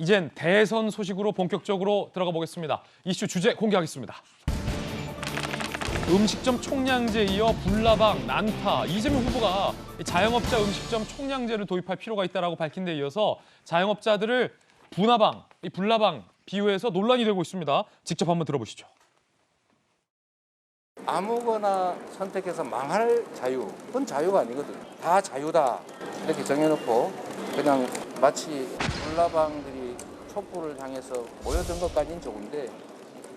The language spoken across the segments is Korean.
이젠 대선 소식으로 본격적으로 들어가 보겠습니다. 이슈 주제 공개하겠습니다. 음식점 총량제에 이어 불나방, 난타, 이재명 후보가 자영업자 음식점 총량제를 도입할 필요가 있다고 밝힌 데 이어서 자영업자들을 분화방, 불나방 비유해서 논란이 되고 있습니다. 직접 한번 들어보시죠. 아무거나 선택해서 망할 자유, 그건 자유가 아니거든. 다 자유다 이렇게 정해놓고 그냥 마치 불나방들이 촛불을 향해서 모여든 것까지는 좋은데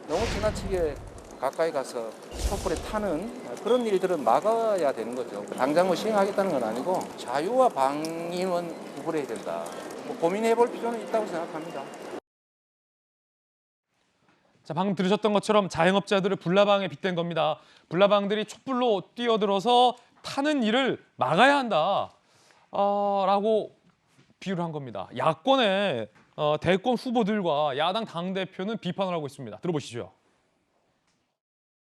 너무 지나치게 가까이 가서 촛불에 타는 그런 일들은 막아야 되는 거죠. 당장 뭐 시행하겠다는 건 아니고 자유와 방임은 구분해야 된다. 고민해 볼 필요는 있다고 생각합니다. 자, 방금 들으셨던 것처럼 자영업자들을 불나방에 빗댄 겁니다. 불나방들이 촛불로 뛰어들어서 타는 일을 막아야 한다. 라고 비유를 한 겁니다. 야권의 대권 후보들과 야당 당대표는 비판을 하고 있습니다. 들어보시죠.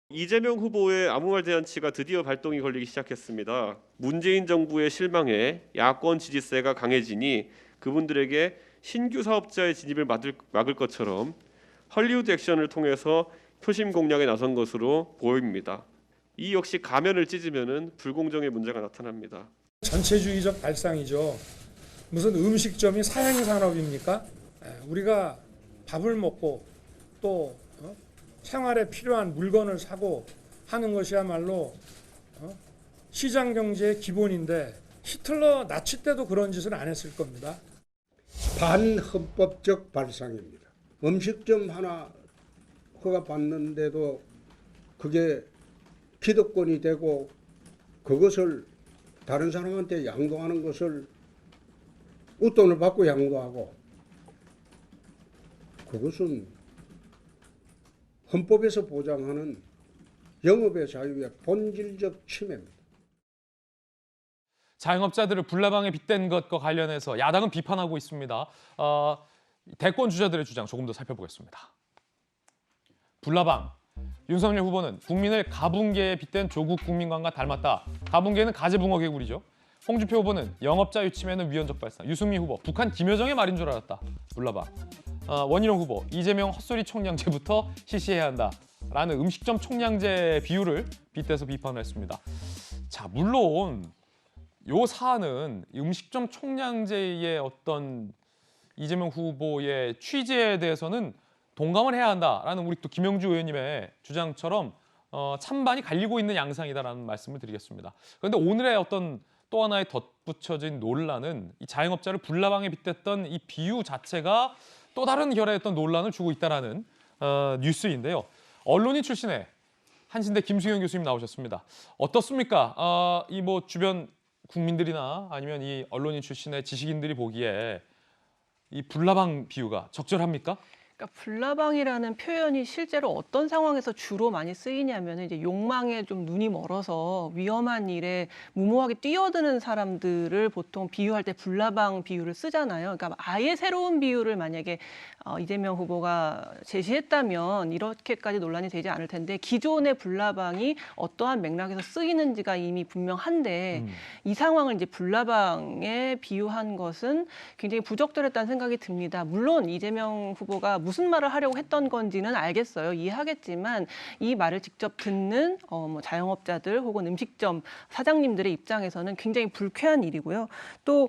이재명 후보의 아무 말 대잔치가 드디어 발동이 걸리기 시작했습니다. 문재인 정부의 실망에 야권 지지세가 강해지니 그분들에게 신규 사업자의 진입을 막을 것처럼 헐리우드 액션을 통해서 표심 공략에 나선 것으로 보입니다. 이 역시 가면을 찢으면 불공정의 문제가 나타납니다. 전체주의적 발상이죠. 무슨 음식점이 사양 산업입니까? 우리가 밥을 먹고 또 생활에 필요한 물건을 사고 하는 것이야말로 시장 경제의 기본인데 히틀러 나치 때도 그런 짓을 안 했을 겁니다. 반헌법적 발상입니다. 음식점 하나 허가받는데도 그게 기득권이 되고 그것을 다른 사람한테 양도하는 것을 웃돈을 받고 양도하고 그것은 헌법에서 보장하는 영업의 자유의 본질적 침해입니다. 자영업자들을 불나방에 빗댄 것과 관련해서 야당은 비판하고 있습니다. 대권 주자들의 주장 조금 더 살펴보겠습니다. 불나방, 윤석열 후보는 국민을 가붕개에 빗댄 조국 국민관과 닮았다. 가붕개는 가재붕어 개구리죠. 홍준표 후보는 영업자유 침해는 위헌적 발상. 유승민 후보, 북한 김여정의 말인 줄 알았다. 불나방. 원희룡 후보, 이재명 헛소리 총량제부터 실시해야 한다라는 음식점 총량제 비유를 빗대서 비판을 했습니다. 자, 물론 요 사안은 음식점 총량제의 어떤 이재명 후보의 취지에 대해서는 동감을 해야 한다라는 우리 또 김영주 의원님의 주장처럼 찬반이 갈리고 있는 양상이다라는 말씀을 드리겠습니다. 그런데 오늘의 어떤 또 하나의 덧붙여진 논란은 이 자영업자를 불나방에 빗댔던 이 비유 자체가 또 다른 결의 어떤 논란을 주고 있다라는 뉴스인데요. 언론인 출신의 한신대 김수현 교수님 나오셨습니다. 어떻습니까? 이 뭐 주변 국민들이나 아니면 이 언론인 출신의 지식인들이 보기에 이 불나방 비유가 적절합니까? 그러니까 불나방이라는 표현이 실제로 어떤 상황에서 주로 많이 쓰이냐면 이제 욕망에 좀 눈이 멀어서 위험한 일에 무모하게 뛰어드는 사람들을 보통 비유할 때 불나방 비유를 쓰잖아요. 그러니까 아예 새로운 비유를 만약에 이재명 후보가 제시했다면 이렇게까지 논란이 되지 않을 텐데 기존의 불나방이 어떠한 맥락에서 쓰이는지가 이미 분명한데 이 상황을 이제 불나방에 비유한 것은 굉장히 부적절했다는 생각이 듭니다. 물론 이재명 후보가 무슨 말을 하려고 했던 건지는 알겠어요. 이해하겠지만 이 말을 직접 듣는 뭐 자영업자들 혹은 음식점 사장님들의 입장에서는 굉장히 불쾌한 일이고요. 또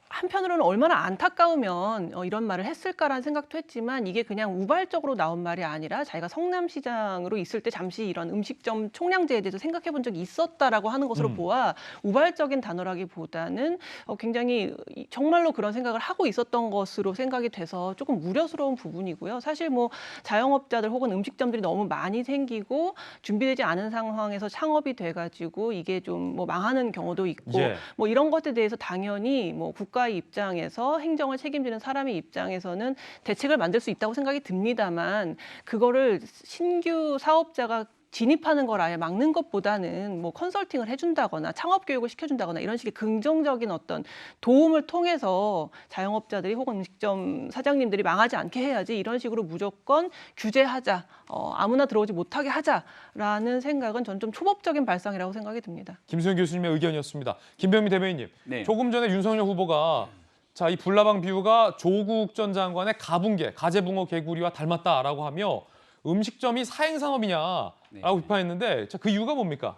한편으로는 얼마나 안타까우면 이런 말을 했을까라는 생각도 했지만 이게 그냥 우발적으로 나온 말이 아니라 자기가 성남시장으로 있을 때 잠시 이런 음식점 총량제에 대해서 생각해 본 적이 있었다라고 하는 것으로 보아 우발적인 단어라기보다는 굉장히 정말로 그런 생각을 하고 있었던 것으로 생각이 돼서 조금 우려스러운 부분이고요. 사실 뭐 자영업자들 혹은 음식점들이 너무 많이 생기고 준비되지 않은 상황에서 창업이 돼가지고 이게 좀 뭐 망하는 경우도 있고 뭐 이런 것에 대해서 당연히 뭐 국가의 입장에서 행정을 책임지는 사람의 입장에서는 대책을 만들 수 있다고 생각이 듭니다만 그거를 신규 사업자가 진입하는 걸 아예 막는 것보다는 뭐 컨설팅을 해준다거나 창업 교육을 시켜준다거나 이런 식의 긍정적인 어떤 도움을 통해서 자영업자들이 혹은 음식점 사장님들이 망하지 않게 해야지 이런 식으로 무조건 규제하자, 아무나 들어오지 못하게 하자라는 생각은 전 좀 초법적인 발상이라고 생각이 듭니다. 김수현 교수님의 의견이었습니다. 김병미 대변인님, 네. 조금 전에 윤석열 후보가 자, 이 불나방 비유가 조국 전 장관의 가붕개, 가재붕어 개구리와 닮았다라고 하며 음식점이 사행산업이냐라고 네. 비판했는데 자, 그 이유가 뭡니까?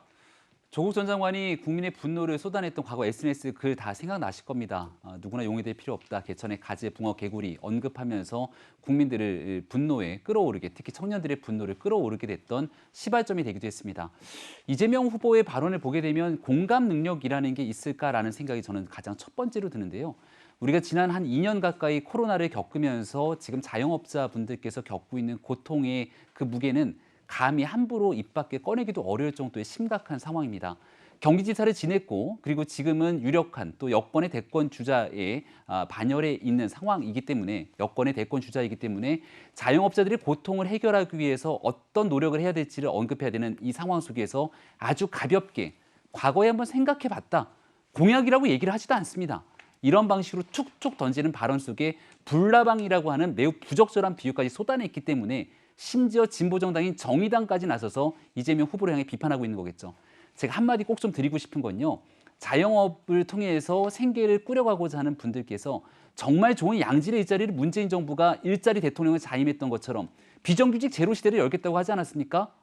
조국 전 장관이 국민의 분노를 쏟아냈던 과거 SNS 글 다 생각나실 겁니다. 누구나 용이 될 필요 없다. 개천의 가재, 붕어, 개구리 언급하면서 국민들을 분노에 끌어오르게, 특히 청년들의 분노를 끌어오르게 됐던 시발점이 되기도 했습니다. 이재명 후보의 발언을 보게 되면 공감 능력이라는 게 있을까라는 생각이 저는 가장 첫 번째로 드는데요. 우리가 지난 한 2년 가까이 코로나를 겪으면서 지금 자영업자분들께서 겪고 있는 고통의 그 무게는 감히 함부로 입 밖에 꺼내기도 어려울 정도의 심각한 상황입니다. 경기지사를 지냈고 그리고 지금은 유력한 또 여권의 대권 주자의 반열에 있는 상황이기 때문에 여권의 대권 주자이기 때문에 자영업자들의 고통을 해결하기 위해서 어떤 노력을 해야 될지를 언급해야 되는 이 상황 속에서 아주 가볍게 과거에 한번 생각해봤다. 공약이라고 얘기를 하지도 않습니다. 이런 방식으로 툭툭 던지는 발언 속에 불나방이라고 하는 매우 부적절한 비유까지 쏟아냈기 때문에 심지어 진보정당인 정의당까지 나서서 이재명 후보를 향해 비판하고 있는 거겠죠. 제가 한마디 꼭 좀 드리고 싶은 건요. 자영업을 통해서 생계를 꾸려가고자 하는 분들께서 정말 좋은 양질의 일자리를 문재인 정부가 일자리 대통령을 자임했던 것처럼 비정규직 제로 시대를 열겠다고 하지 않았습니까?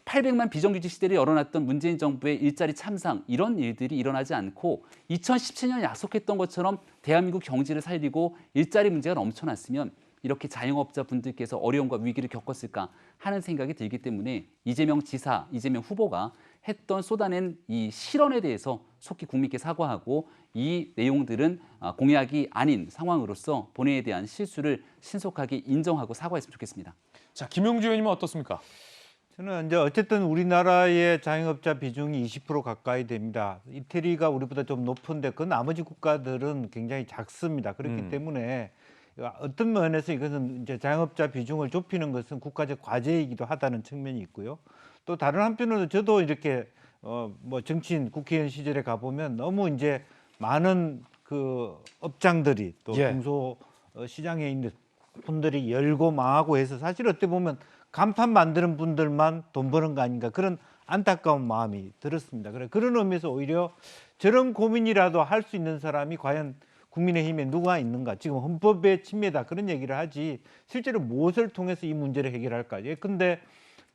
800만 비정규직 시대를 열어놨던 문재인 정부의 일자리 참상 이런 일들이 일어나지 않고 2017년 약속했던 것처럼 대한민국 경제를 살리고 일자리 문제가 넘쳐났으면 이렇게 자영업자 분들께서 어려움과 위기를 겪었을까 하는 생각이 들기 때문에 이재명 지사, 이재명 후보가 했던 쏟아낸 이 실언에 대해서 속히 국민께 사과하고 이 내용들은 공약이 아닌 상황으로서 본회의에 대한 실수를 신속하게 인정하고 사과했으면 좋겠습니다. 자, 김용주 의원님은 어떻습니까? 저는 이제 어쨌든 우리나라의 자영업자 비중이 20% 가까이 됩니다. 이태리가 우리보다 좀 높은데 그 나머지 국가들은 굉장히 작습니다. 그렇기 때문에 어떤 면에서 이것은 이제 자영업자 비중을 좁히는 것은 국가적 과제이기도 하다는 측면이 있고요. 또 다른 한편으로 저도 이렇게 뭐 정치인 국회의원 시절에 가보면 너무 이제 많은 그 업장들이 또 예. 중소 시장에 있는 분들이 열고 망하고 해서 사실 어떻게 보면 간판 만드는 분들만 돈 버는 거 아닌가 그런 안타까운 마음이 들었습니다. 그런 의미에서 오히려 저런 고민이라도 할 수 있는 사람이 과연 국민의힘에 누가 있는가? 지금 헌법의 침해다 그런 얘기를 하지 실제로 무엇을 통해서 이 문제를 해결할까? 근데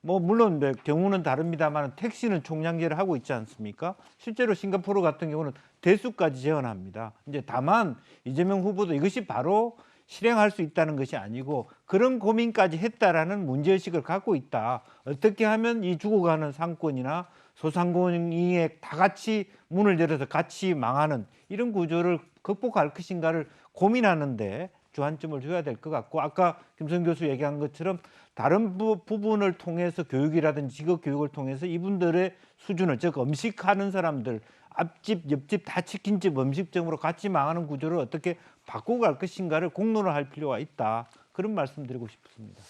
뭐 물론 경우는 다릅니다만 택시는 총량제를 하고 있지 않습니까? 실제로 싱가포르 같은 경우는 대수까지 제한합니다. 이제 다만 이재명 후보도 이것이 바로 실행할 수 있다는 것이 아니고 그런 고민까지 했다라는 문제의식을 갖고 있다. 어떻게 하면 이 죽어가는 상권이나 소상공인이 다 같이 문을 열어서 같이 망하는 이런 구조를 극복할 것인가를 고민하는데 주안점을 줘야 될 것 같고 아까 김성 교수 얘기한 것처럼 다른 부분을 통해서 교육이라든지 직업 교육을 통해서 이분들의 수준을 즉 음식하는 사람들 앞집 옆집 다 치킨집 음식점으로 같이 망하는 구조를 어떻게 바꾸고 갈 것인가를 공론화할 필요가 있다. 그런 말씀 드리고 싶습니다.